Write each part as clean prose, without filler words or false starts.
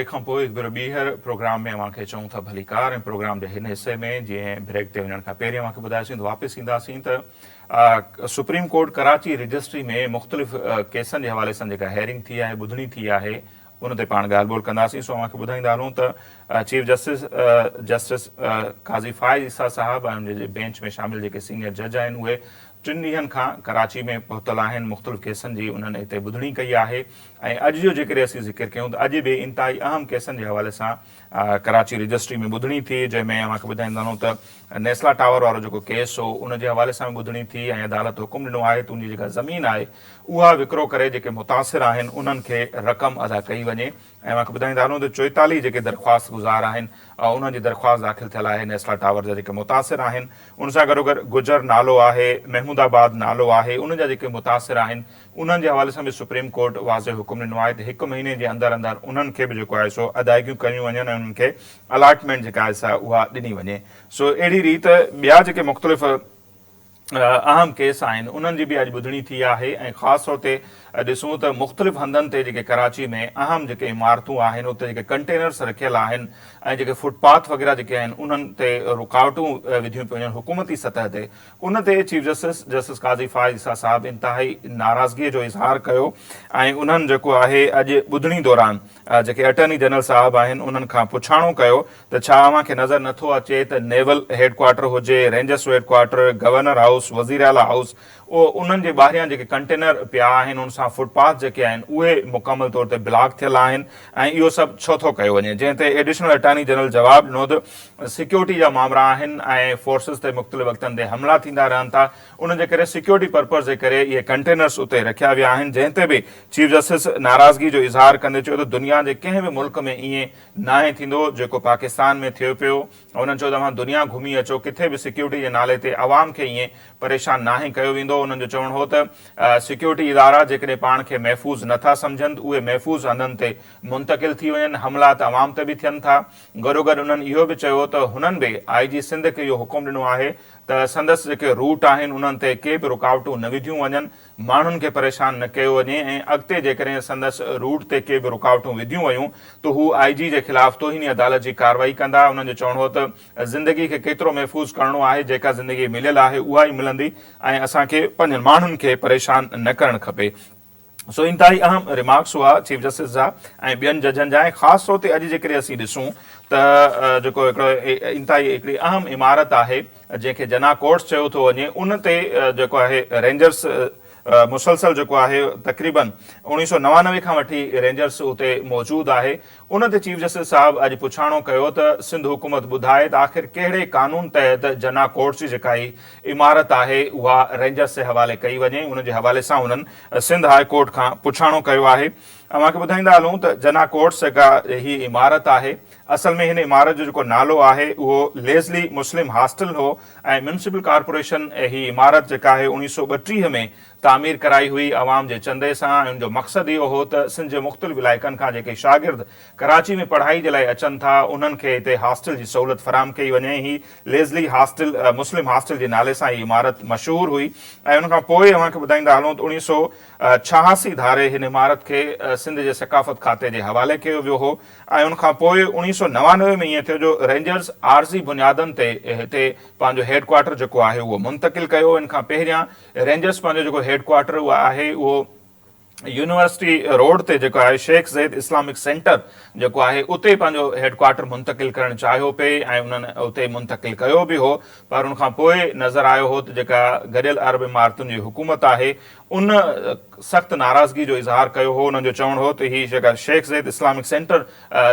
Brake खां पोइ हिकु भेरो ॿीहर प्रोग्राम में अव्हांखे चऊं था भली कार। ऐं प्रोग्राम जे हिन हिसे में जीअं ब्रेक ते वञण खां पहिरीं अव्हांखे ॿुधायोसीं त वापसि ईंदासीं त सुप्रीम कोर्ट कराची रजिस्ट्री में मुख़्तलिफ़ केसनि जे हवाले सां जेका हेयरिंग थी आहे, ॿुधणी थी आहे, उन ते पाण ॻाल्हि ॿोल कंदासीं। सो अव्हांखे ॿुधाईंदा हलूं त चीफ जस्टिस काज़ी फाइज़ ईसा साहब ऐं उनजे बेंच में शामिल जेके सीनियर जज आहिनि उहे 3 ॾींहंनि खां कराची में पहुतल आहिनि। मुख़्तलिफ़ केसनि जी उन्हनि हिते ॿुधणी कई आहे। ऐं अॼु जो जेकॾहिं असीं ज़िक्र कयूं त अॼु बि इंतिहाई अहम केसनि जे हवाले सां कराची रजिस्ट्री में ॿुधणी थी, जंहिंमें अव्हांखे ॿुधाईंदा हलूं त नेस्ला टावर वारो जेको केस हो उन जे हवाले सां बि ॿुधणी थी। ऐं अदालत हुकुम ॾिनो आहे त उनजी जेका ज़मीन आहे उहा विकिरो करे जेके मुतासिर आहिनि उन्हनि खे रक़म अदा कई वञे। ऐं अव्हांखे ॿुधाईंदा हलूं त 44 जेके दरख़्वास्त गुज़ार आहिनि उन्हनि जी दरख़्वास्त दाख़िल थियल आहे नेस्ला टावर जा जेके मुतासिर आहिनि। उन सां गॾोगॾु गुजर नालो आहे, महमूदाबाद नालो आहे, उन जा जेके मुतासिर आहिनि उन्हनि जे हवाले सां बि सुप्रीम कोर्ट वाज़े हुकुम ॾिनो आहे त 1 महीने जे अंदरि अंदरि उन्हनि खे बि जेको आहे सो अदायगियूं कयूं वञनि ऐं उन्हनि खे अलॉटमेंट जेका आहे सा उहा ॾिनी वञे। सो अहिड़ी रीति ॿिया जेके मुख़्तलिफ़ अहम केस आहिनि उन्हनि जी बि अॼु ॿुधणी थी आहे। ऐं ख़ासि तौर ते ॾिसूं त मुख़्तलिफ़ हंधनि ते जेके कराची में अहम जेके इमारतूं आहिनि उते जेके कंटेनर्स रखियल आहिनि ऐं जेके फुटपाथ वग़ैरह जेके आहिनि उन्हनि ते रुकावटूं विधियूं पियूं वञनि हुकूमती सतह ते। उन ते चीफ जस्टिस काज़ी फाइज़ ईसा साहब इंतिहाई नाराज़गीअ जो इज़हार कयो ऐं उन्हनि जेको आहे अॼु ॿुधणी दौरान जेके अटर्नी जनरल साहब आहिनि उन्हनि खां पुछाणो कयो त छा अव्हांखे नज़र नथो अचे त नेवल हेडक्वार्टर हुजे, रेंजर्स हेडक्वार्टर, गवर्नर हाउस, वज़ीर आला हाउस, उन्हनि जे ॿाहिरियां जेके कंटेनर पिया आहिनि उन सां फुटपाथ जेके आहिनि उहे मुकमल तौर ते ब्लॉक थियल आहिनि ऐं इहो सभु छो थो कयो वञे। जंहिं ते एडिशनल अटर्नी जनरल जवाबु ॾिनो त सिक्योरिटी जा मामला आहिनि ऐं फोर्सिस ते मुख़्तलिफ़ वक़्तनि ते हमला थींदा रहनि था, उन जे करे सिक्योरिटी पर्पज़ जे करे इहे कंटेनर्स उते रखिया विया आहिनि। जंहिं ते बि चीफ जस्टिस नाराज़गी जो इज़हार कंदे चयो त दुनिया जे कंहिं बि मुल्क में ईअं नाहे थींदो जेको पाकिस्तान में थियो पियो। उन्हनि चयो तव्हां दुनिया घुमी अचो, किथे बि सिक्योरिटी जे नाले ते आवाम खे ईअं परेशान नाहे कयो वेंदो। उन्हनि जो चवणु हो त सिक्योरिटी इदारा जेकॾहिं पाण खे महफ़ूज़ नथा सम्झनि उहे महफ़ूज़ हंधनि ते मुंतक़िल थी वञनि, हमला त अवाम ते बि थियनि था। गॾोगॾु उन्हनि इहो बि चयो त हुननि बि IG सिंध खे इहो हुकुम ॾिनो आहे त संदसि जेके रूट आहिनि उन्हनि ते के बि रुकावटूं न विधियूं वञनि, माण्हुनि खे परेशान न कयो वञे ऐं अॻिते जेकॾहिं संदसि रूट ते के बि रुकावटूं विधियूं वयूं त हू IG जे ख़िलाफ़ तोहिनी अदालत जी कार्रवाई कंदा। उन्हनि जो चवणो हो त ज़िंदगी खे केतिरो महफ़ूज़ करणो आहे, जेका ज़िंदगी मिलियल आहे उहा ई मिलंदी ऐं असांखे पंहिंजनि माण्हुनि खे परेशान न करणु खपे। सो इंतिहाई अहम रिमार्क्स हुआ चीफ जस्टिस जा ऐं ॿियनि जजनि जा। ऐं ख़ासि तौर ते अॼु जेकॾहिं असीं ॾिसूं त जेको हिकिड़ो इंतिहाई हिकिड़ी अहम इमारत आहे जंहिंखे जना कोर्ट्स चयो थो वञे, उन ते जेको आहे रेंजर्स मुसलसल जेको आहे तक़रीबन 1999 खां वठी रेंजर्स उते मौजूदु आहे। उन ते चीफ जस्टिस साहब अॼु पुछाणो कयो त सिंध हुकूमत ॿुधाए त आख़िर कहिड़े कानून तहत जना कोर्ट्स जी जेका इमारत आहे उहा रेंजर्स जे हवाले कई वञे। उन जे हवाले सां उन्हनि सिंध हाई कोर्ट खां पुछाणो कयो आहे। अव्हांखे ॿुधाईंदा हलूं त जना कोर्ट्स जेका ही इमारत आहे असल में हिन इमारत जो जेको नालो आहे उहो लेज़ली मुस्लिम हॉस्टल हो ऐं म्यूनिसिपल कॉर्पोरेशन ही इमारत जेका आहे 1932 में तामीर कराई हुई अवाम जे चंदे सां। ऐं उनजो मक़सदु इहो हो त सिंध जे मुख़्तलिफ़ इलाइक़नि खां जेके शागिर्द कराची में पढ़ाई जे लाइ अचनि था उन्हनि खे हिते हॉस्टल जी सहूलियत फराहम कई वञे। ही लेज़ली हॉस्टल मुस्लिम हॉस्टल जे नाले सां ही इमारत मशहूरु हुई। ऐं उनखां पोइ अव्हांखे ॿुधाईंदा हलूं त 1986 धारे हिन इमारत खे सिंध जे सकाफ़त खाते जे हवाले कयो वियो हो। ऐं उनखां पोइ 1999 में ईअं थियो जो रेंजर्स आरज़ी बुनियादनि ते हिते पंहिंजो हेडक्वार्टर जेको आहे उहो मुंतक़िल कयो। इन खां पहिरियां रेंजर्स पंहिंजो जेको हेडक्वार्टर उहो आहे उहो यूनिवर्सिटी रोड ते जेको आहे शेख ज़ैद इस्लामिक सेंटर जेको आहे उते पंहिंजो हेडक्वार्टर मुंतक़िल करणु चाहियो पिए ऐं उन्हनि उते मुंतक़िल कयो बि हो। पर उनखां पोइ नज़र आयो हो त जेका गॾियल अरब इमारतुनि जी हुकूमत आहे उन सख़्तु नाराज़गी जो इज़हार कयो हो। उन्हनि जो चवणु हो त हीअ जेका शेख ज़ैद इस्लामिक सेंटर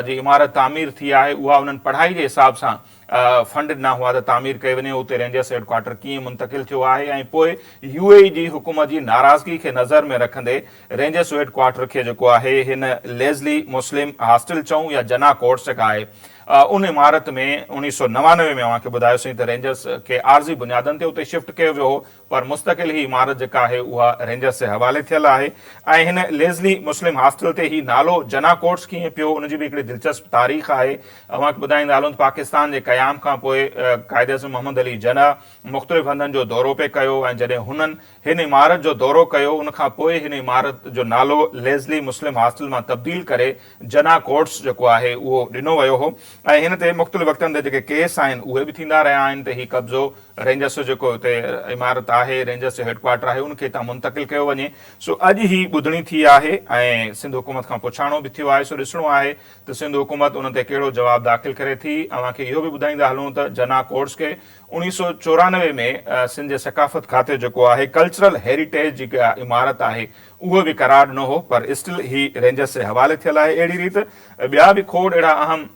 जी इमारत तामीर थी आहे उहा उन्हनि पढ़ाई जे हिसाब सां फंड ॾिना हुआ त तामीर कई वञे, उते रेंजर्स हेडक्वार्टर कीअं मुंतक़िल थियो आहे। ऐं पोइ UAE जी हुकूमत जी नाराज़गी खे नज़र में रखंदे रेंजर्स हेडक्वार्टर खे जेको आहे हिन लेज़ली मुस्लिम हॉस्टल चऊं या जना कोर्ट्स जेका आहे उन इमारत में 1999 में अव्हांखे ॿुधायोसीं त रेंजर्स खे आरज़ी बुनियादनि ते उते शिफ्ट कयो वियो हो। पर मुस्तक़िल ही इमारत जेका आहे उहा रेंजर्स जे हवाले थियल आहे। ऐं हिन लेज़ली मुस्लिम हॉस्टल ते ही नालो जना कोट्स कीअं पियो उनजी बि हिकिड़ी दिलचस्प तारीख़ आहे। अवांखे ॿुधाईंदा हलूं त पाकिस्तान जे क़याम खां पोइ क़ाइद आज़म मोहम्मद अली जना मुख़्तलिफ़ हंधनि जो दौरो पे कयो ऐं जॾहिं हुननि हिन इमारत जो दौरो कयो उनखां पोइ हिन इमारत जो नालो लेज़ली मुस्लिम हॉस्टल मां तब्दील करे जना कोट्स जेको आहे उहो ॾिनो वियो हो। ऐं हिन ते मुख़्तलिफ़ वक़्तनि ते जेके केस आहिनि उहे बि थींदा रहिया आहिनि त हीउ कब्ज़ो रेंजर्स जो जेको हिते इमारत आहे रेंजर्स जो हेडक्वार्टर आहे उनखे हितां मुंतक़िल कयो वञे। सो अॼु ही ॿुधणी थी आहे ऐं सिंध हुकूमत खां पुछाणो बि थियो आहे। सो ॾिसणो आहे त सिंध हुकूमत उन ते कहिड़ो जवाबु दाख़िल करे थी। अव्हांखे इहो बि ॿुधाईंदा हलूं त जना कोट्स खे 1994 में सिंध जे सकाफ़त खाते जेको आहे कल्चरल हेरिटेज जी इमारत आहे उहो बि करार ॾिनो हो, पर स्टिल ही रेंजर्स जे हवाले थियल आहे। अहिड़ी रीति ॿिया बि खोड़ अहिड़ा अहम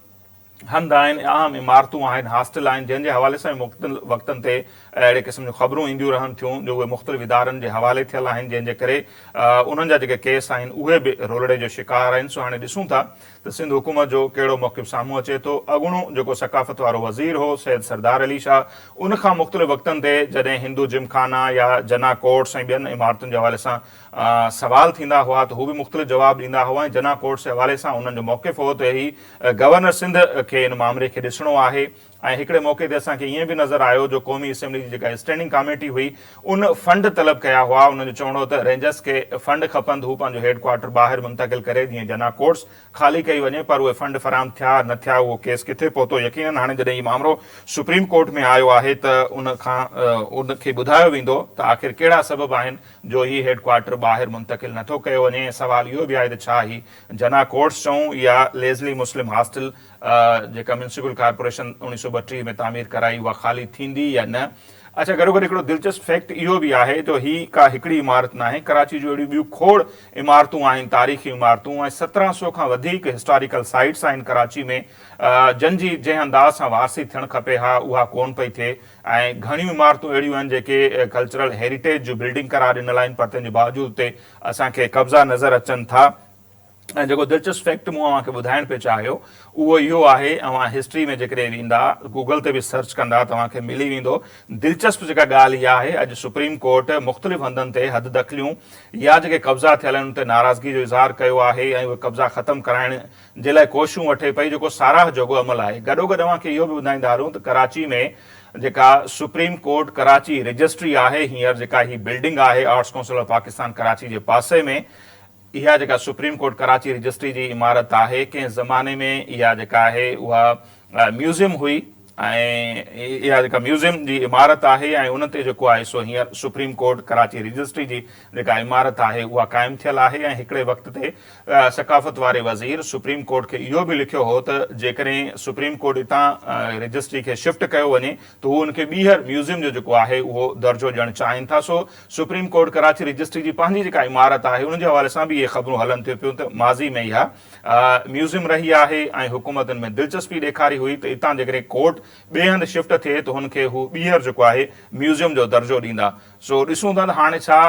हंध आहिनि, अहम इमारतूं आहिनि, हॉस्टल आहिनि जंहिंजे हवाले सां मुख़्तलिफ़ वक़्तनि ते अहिड़े क़िस्म जूं ख़बरूं ईंदियूं रहनि थियूं जो उहे मुख़्तलिफ़ इदारनि जे हवाले थियल आहिनि जंहिंजे करे उन्हनि जा जेके केस आहिनि उहे बि रोलड़े जो शिकार आहिनि। सो हाणे ॾिसूं था त सिंध हुकूमत जो कहिड़ो मौक़िफ़ साम्हूं अचे थो। अॻूणो जेको सकाफ़त वारो वज़ीर हो सैयद सरदार अली शाह उनखां मुख़्तलिफ़ वक़्तनि ते जॾहिं हिंदू जिमखाना या जना कोट्स ऐं ॿियनि इमारतुनि जे हवाले सां सवाल थींदा हुआ त हू बि मुख़्तलिफ़ जवाब ॾींदा हुआ ऐं जना कोट्स जे हवाले सां उन्हनि जो मौक़िफ़ हो त ही गवर्नर सिंध खे इन मामले खे ॾिसणो आहे। ऐं हिकिड़े मौक़े ते असांखे ईअं बि नज़र आयो जो क़ौमी असेंबली जी जेका स्टैंडिंग कमेटी हुई उन फंड तलब कया हुआ। उन्हनि जो चवणो त रेंजर्स खे फंड खपनि हू पंहिंजो हेडक्वार्टर ॿाहिरि मुंतक़िल करे जीअं जना कोट्स ख़ाली कई वञे, पर उहे फंड फराहम थिया न थिया उहो केस किथे पहुतो। यकीनन हाणे जॾहिं हीउ मामिलो सुप्रीम कोर्ट में आयो आहे त उनखे ॿुधायो वेंदो त आख़िर कहिड़ा सबब आहिनि जो हीउ हेडक्वार्टर ॿाहिरि मुंतक़िल नथो कयो वञे। सवाल इहो बि आहे त छा ही जना कोट्स चऊं या लेज़ली मुस्लिम हॉस्टल जेका म्यूनिसिपल कॉर्पोरेशन 1932 में तामीर कराई उहा ख़ाली थींदी या न। अच्छा, गॾोगॾु हिकिड़ो दिलचस्प फैक्ट इहो बि आहे जो ही का हिकिड़ी इमारत न आहे, कराची जूं अहिड़ियूं ॿियूं खोड़ इमारतूं आहिनि, तारीख़ी इमारतूं ऐं 1700 खां वधीक हिस्टोरिकल साइट्स आहिनि कराची में जंहिंजी जंहिं अंदाज़ सां वारसी थियणु खपे हा उहा कोन पई थिए। ऐं घणियूं इमारतूं अहिड़ियूं आहिनि जेके कल्चरल हेरिटेज जो बिल्डिंग करार ॾिनल आहिनि पर तंहिंजे बावजूदि ते असांखे कब्ज़ा नज़र अचनि था। ऐं जेको दिलचस्प फैक्ट मूं अव्हांखे ॿुधाइणु पियो चाहियो उहो इहो आहे, अव्हां हिस्ट्री में जेकॾहिं वेंदा गूगल ते बि सर्च कंदा तव्हांखे मिली वेंदो। दिलचस्प जेका ॻाल्हि इहा आहे अॼु सुप्रीम कोर्ट मुख़्तलिफ़ हंधनि ते हद दख़लियूं या जेके कब्ज़ा थियल आहिनि उन ते नाराज़गी जो इज़हार कयो आहे ऐं उहे कब्ज़ा ख़तमु कराइण जे लाइ कोशिशूं वठे पई जेको साराह जोॻो अमल आहे। गॾोगॾु अव्हांखे इहो बि ॿुधाईंदा हलूं त कराची में जेका सुप्रीम कोर्ट कराची रजिस्ट्री आहे हींअर जेका ही बिल्डिंग आहे arts council of Pakistan Karachi जे पासे में, इहा जेका सुप्रीम कोर्ट कराची रजिस्ट्री जी इमारत आहे कंहिं ज़माने में इहा जेका आहे उहा म्यूज़ियम हुई ऐं इहा जेका म्यूज़ियम जी इमारत आहे ऐं उन ते जेको आहे सो हींअर सुप्रीम कोर्ट कराची रजिस्ट्री जी जेका इमारत आहे उहा क़ाइमु थियल आहे। ऐं हिकिड़े वक़्त ते सकाफ़त वारे वज़ीर सुप्रीम कोर्ट खे इहो बि लिखियो हो त जेकॾहिं सुप्रीम कोर्ट हितां रजिस्ट्री खे शिफ्ट कयो वञे त हू उनखे ॿीहर म्यूज़ियम जो जेको आहे उहो दर्जो ॾियणु चाहिनि था। सो सुप्रीम कोर्ट कराची रजिस्ट्री जी पंहिंजी जेका इमारत आहे उन जे हवाले सां बि इहे ख़बरूं हलनि थियूं पियूं त माज़ी में इहा म्यूज़ियम रही आहे ऐं हुकूमतुनि में दिलचस्पी ॾेखारी हुई त हितां जेकॾहिं कोर्ट ॿिए हंधि शिफ्ट थिए त हुनखे हू ॿीहर जेको आहे म्यूज़ियम जो दर्जो ॾींदा। सो ॾिसूं था त हाणे छा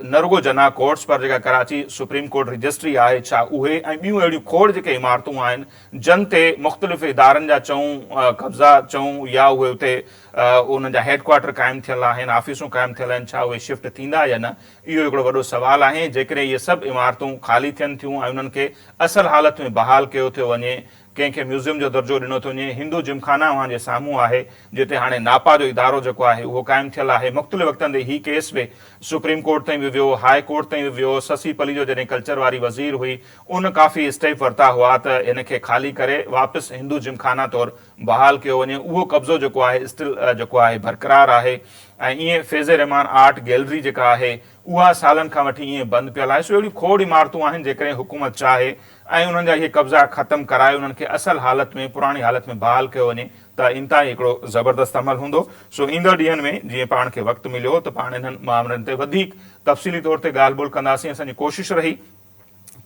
न रुगो जना कोट्स पर जेका कराची सुप्रीम कोर्ट रजिस्ट्री आहे छा उहे ऐं ॿियूं अहिड़ियूं खोड़ जेके इमारतूं आहिनि जिन ते मुख़्तलिफ़ इदारनि जा चऊं कब्ज़ा चऊं या उहे उते उन्हनि जा हेडक्वार्टर क़ाइमु थियल आहिनि, ऑफिसूं क़ाइमु थियल आहिनि, छा उहे शिफ्ट थींदा या न, इहो हिकिड़ो वॾो सुवालु आहे। जेकॾहिं इहे सभु इमारतूं ख़ाली थियनि थियूं ऐं उन्हनि खे असल हालत में बहाल कयो थो वञे, कंहिंखे म्यूज़ियम जो दर्जो ॾिनो थो वञे, हिंदू जिमखाना अव्हां जे साम्हूं आहे जिते हाणे नापा जो इदारो जेको आहे उहो क़ाइमु थियल आहे। मुख़्तलिफ़ वक़्तनि ते हीउ केस बि सुप्रीम कोर्ट ताईं बि वियो, हाई कोर्ट ताईं बि वियो। ससी पली जो जॾहिं कल्चर वारी वज़ीर हुई उन काफ़ी स्टेप वरिता हुआ त इन खे ख़ाली करे वापसि हिंदू जिमखाना तौरु बहाल कयो वञे। उहो कब्ज़ो जेको आहे स्टिल जेको आहे बरक़रार आहे। ऐं ईअं फैज़ रहमान आर्ट गैलरी जेका आहे उहा सालनि खां वठी ईअं बंदि पियल आहे। सो अहिड़ियूं खोड़ इमारतूं आहिनि जेकॾहिं हुकूमत चाहे ऐं उन्हनि जा इहे कब्ज़ा ख़तमु कराए उन्हनि खे असल हालत में पुराणी हालत में बहाल कयो वञे त इंतिहाई हिकिड़ो ज़बरदस्त अमल हूंदो। सो ईंदड़ ॾींहनि में जीअं पाण खे वक़्तु मिलियो त पाण इन्हनि मामलनि ते वधीक तफ़सीली तौर ते ॻाल्हि ॿोल कंदासीं। असांजी कोशिशि रही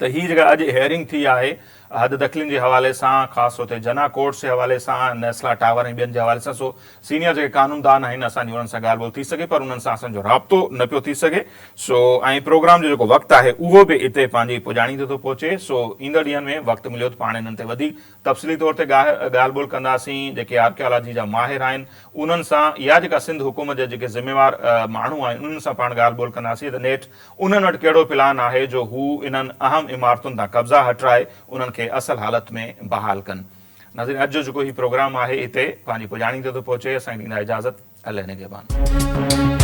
त ही जेका अॼु हियरिंग थी आहे हद दख़िलनि जे हवाले सां, ख़ासि तौर ते जना कोर्ट्स जे हवाले सां, नेस्ला टावर ऐं ॿियनि जे हवाले सां, सो सीनियर जेके कानूनदान आहिनि असांजी उन्हनि सां ॻाल्हि ॿोल थी सघे, पर उन्हनि सां असांजो राब्तो न पियो थी सघे। सो ऐं प्रोग्राम जो जेको वक़्तु आहे उहो बि हिते पंहिंजी पुॼाणी ते थो पहुचे। सो ईंदड़ ॾींहंनि में वक़्तु मिलियो त पाण हिननि ते वधीक तफ़सीली तौर ते ॻाल्हि ॿोल कंदासीं। जेके आर्कियोलॉजी जा माहिर आहिनि उन्हनि सां, या जेका सिंध हुकूमत जे जेके ज़िम्मेवार माण्हू आहिनि उन्हनि सां पाण ॻाल्हि ॿोल कंदासीं त नेठि उन्हनि वटि कहिड़ो प्लान आहे जो हू इन्हनि अहम इमारतुनि तां कब्ज़ा हटाए उन्हनि खे असल हालत में बहाल कनि। नाज़रीन, अॼु जो जेको ही प्रोग्राम आहे हिते पंहिंजी पुॼाणी ते थो पहुचे। असांखे ॾींदा इजाज़त। अल्लाह निगहबान।